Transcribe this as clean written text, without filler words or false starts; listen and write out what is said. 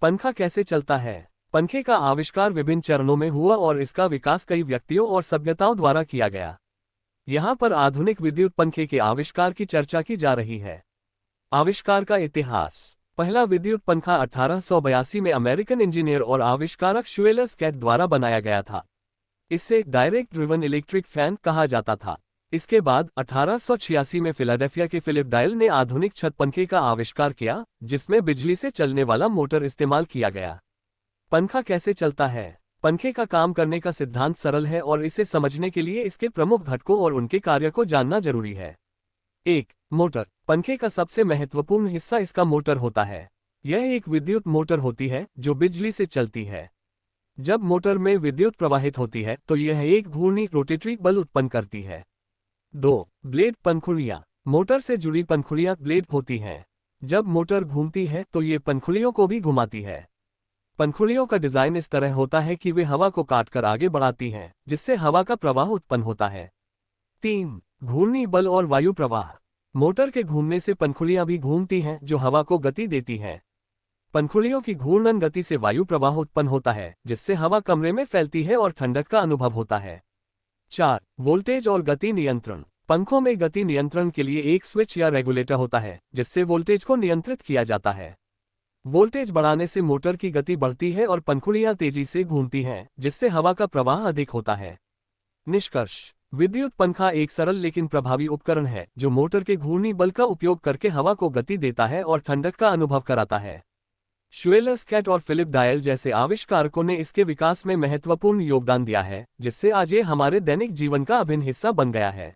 पंखा कैसे चलता है? पंखे का आविष्कार विभिन्न चरणों में हुआ और इसका विकास कई व्यक्तियों और सभ्यताओं द्वारा किया गया। यहाँ पर आधुनिक विद्युत पंखे के आविष्कार की चर्चा की जा रही है। आविष्कार का इतिहास। पहला विद्युत पंखा 1882 में अमेरिकन इंजीनियर और आविष्कारक शुएलर स्कैट द्वारा बनाया गया था। इसे डायरेक्ट ड्रिवन इलेक्ट्रिक फैन कहा जाता था। इसके बाद 1886 में फिलाडेल्फिया के फिलिप डायल ने आधुनिक छत पंखे का आविष्कार किया, जिसमें बिजली से चलने वाला मोटर इस्तेमाल किया गया। पंखा कैसे चलता है? पंखे का काम करने का सिद्धांत सरल है और इसे समझने के लिए इसके प्रमुख घटकों और उनके कार्य को जानना जरूरी है। 1. मोटर। पंखे का सबसे महत्वपूर्ण हिस्सा इसका मोटर होता है। यह एक विद्युत मोटर होती है जो बिजली से चलती है। जब मोटर में विद्युत प्रवाहित होती है तो यह एक घूर्णी रोटेटरी बल उत्पन्न करती है। 2. ब्लेड पंखुड़ियां। मोटर से जुड़ी पंखुड़ियां ब्लेड होती हैं। जब मोटर घूमती है तो ये पंखुड़ियों को भी घुमाती है। पंखुड़ियों का डिजाइन इस तरह होता है कि वे हवा को काटकर आगे बढ़ाती हैं, जिससे हवा का प्रवाह उत्पन्न होता है। 3. घूर्णी बल और वायु प्रवाह। मोटर के घूमने से पंखुड़ियां भी घूमती हैं, जो हवा को गति देती हैं। पंखुड़ियों की घूर्णन गति से वायु प्रवाह उत्पन्न होता है, जिससे हवा कमरे में फैलती है और ठंडक का अनुभव होता है। 4. वोल्टेज और गति नियंत्रण। पंखों में गति नियंत्रण के लिए एक स्विच या रेगुलेटर होता है, जिससे वोल्टेज को नियंत्रित किया जाता है। वोल्टेज बढ़ाने से मोटर की गति बढ़ती है और पंखुड़ियां तेजी से घूमती हैं, जिससे हवा का प्रवाह अधिक होता है। निष्कर्ष। विद्युत पंखा एक सरल लेकिन प्रभावी उपकरण है जो मोटर के घूर्णी बल का उपयोग करके हवा को गति देता है और ठंडक का अनुभव कराता है। शुएलर स्कैट और फिलिप डायल जैसे आविष्कारकों ने इसके विकास में महत्वपूर्ण योगदान दिया है, जिससे आज ये हमारे दैनिक जीवन का अभिन्न हिस्सा बन गया है।